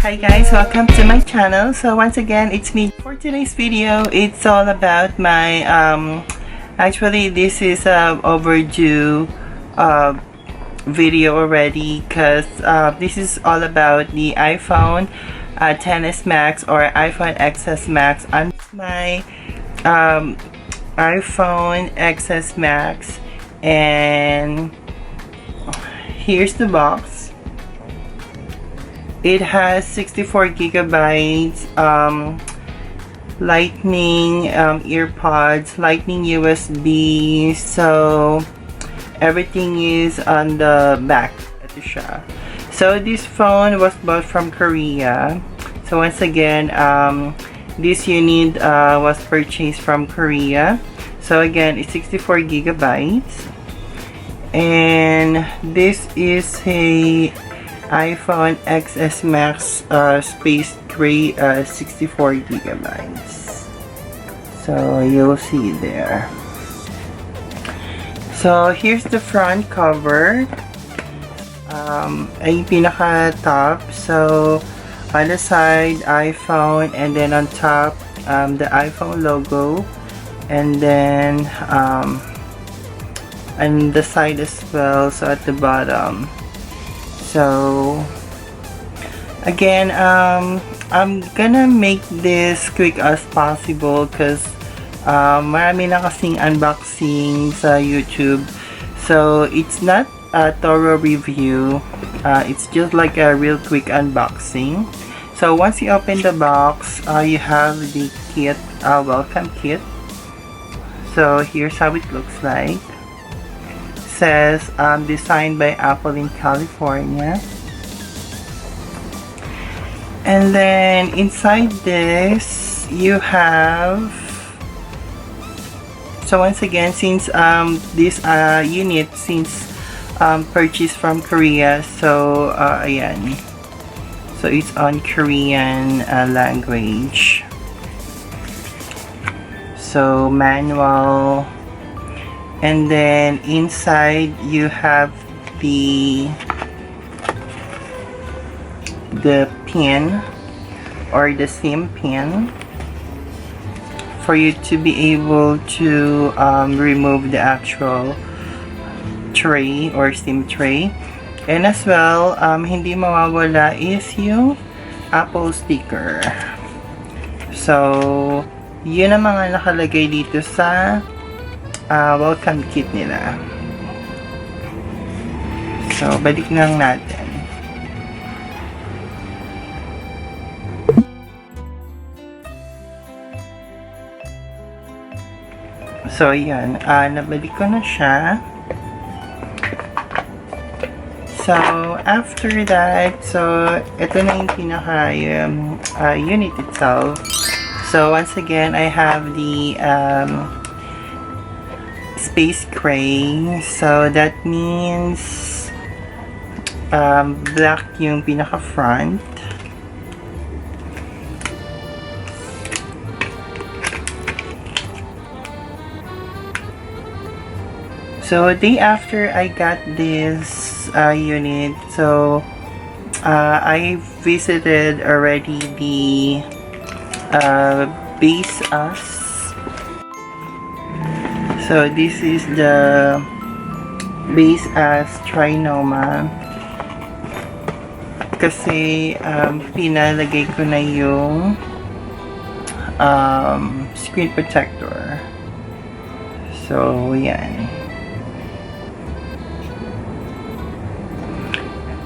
Hi guys, welcome to my channel. So once again, it's me. For today's video, it's all about my actually this is a overdue video already, because this is all about the iPhone XS Max or iPhone XS Max on my iPhone XS Max. And here's the box. It has 64 gigabytes, lightning earpods, lightning USB, so everything is on the back. Ito siya. So this phone was bought from Korea. So once again, this unit was purchased from Korea. So again, it's 64 gigabytes. And this is a iPhone XS Max Space Gray 64 gigabytes. So you'll see there. So here's the front cover. Ay pinaka top. So on the side, iPhone, and then on top, the iPhone logo, and then on the side as well, so at the bottom. So again, I'm gonna make this quick as possible because marami na kasing unboxing sa YouTube, so it's not a thorough review, it's just like a real quick unboxing. So once you open the box, you have the kit, welcome kit. So here's how it looks like. Says designed by Apple in California. And then inside this you have, so once again, since this unit purchased from Korea, so ayan, so it's on Korean language. So manual. And then inside you have the pin or the SIM pin for you to be able to remove the actual tray or SIM tray. And as well, hindi mawawala is yung Apple sticker. So yun ang mga nakalagay dito sa welcome kit nila. So balik lang natin. So yan, nabalik ko na siya. So after that, so ito na yung pinaka unit itself. So once again, I have the Space Gray, so that means black yung pinaka front. So a day after I got this unit, so I visited already the Base Us. So this is the Base Us Trinoma, kasi pinalagay ko na yung screen protector. So yan,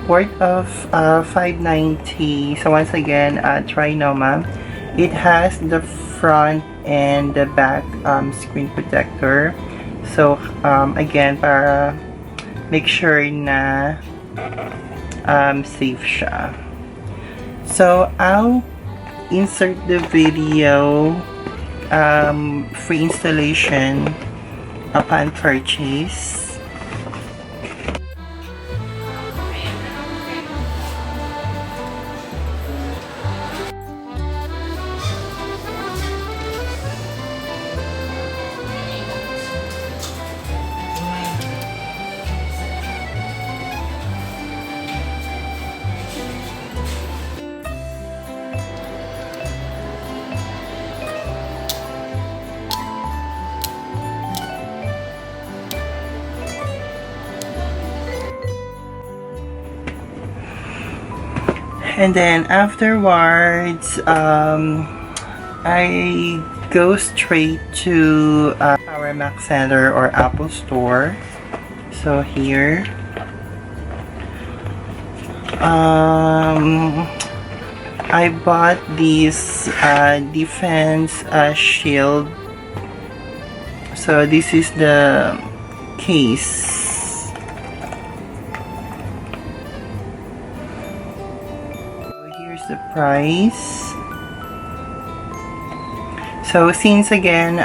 worth of $590. So once again, Trinoma. It has the front and the back screen protector. So again, para make sure na safe siya. So I'll insert the video, free installation upon purchase. And then afterwards, I go straight to our Mac Center or Apple Store. So here, I bought this defense shield. So this is the case. The price. So since again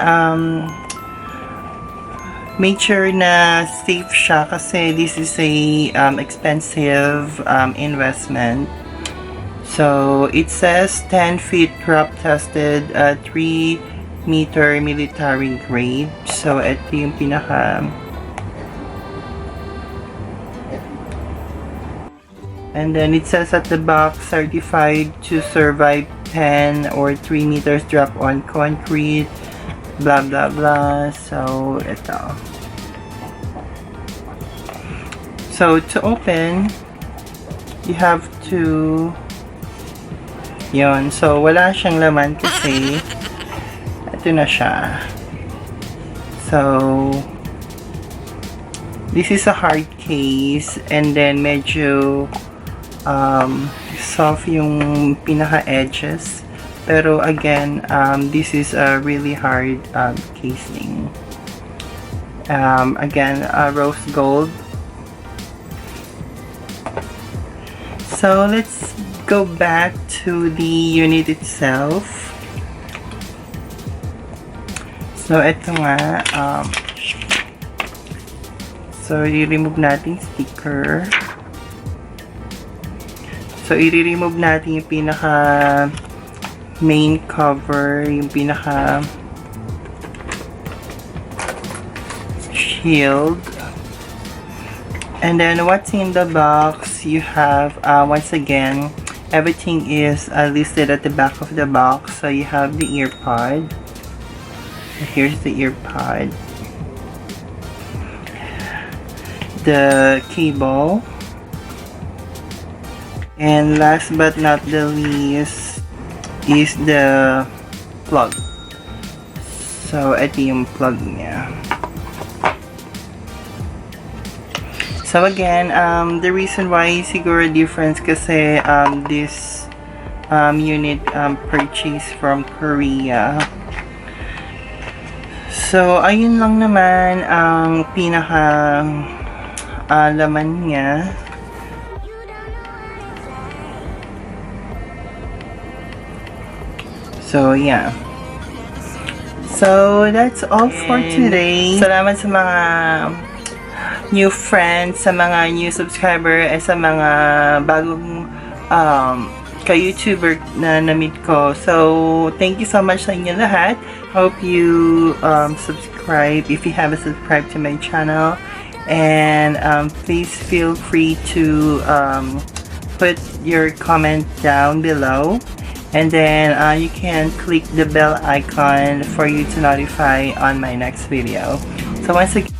make sure na safe siya kasi this is a expensive investment. So it says 10 feet crop tested 3 meter military grade. So ito yung pinaka. And then it says at the box, certified to survive 10 or 3 meters drop on concrete, blah blah blah. So, ito. So, to open, you have to, yun. So, wala siyang laman kasi, ito na siya. So, this is a hard case and then medyo soft yung pinaka edges, pero again this is a really hard casing. Again rose gold. So let's go back to the unit itself. So ito nga, so i-remove natin sticker. So, i-remove natin yung pinaka main cover, yung pinaka shield. And then, what's in the box, you have, once again, everything is listed at the back of the box. So, you have the ear pod. Here's the ear pod. The cable. And last but not the least is the plug. So, ito yung plug niya. So again, the reason why siguro difference kasi this unit purchased from Korea. So, ayun lang naman ang pinaka laman niya. So, yeah. So, that's all for today. Salamat sa mga new friends, sa mga new subscriber, at sa mga bagong ka-YouTuber na na-meet ko. So, thank you so much sa inyo lahat. Hope you subscribe if you haven't subscribed to my channel. And please feel free to put your comment down below. And then you can click the bell icon for you to notify on my next video. So once again,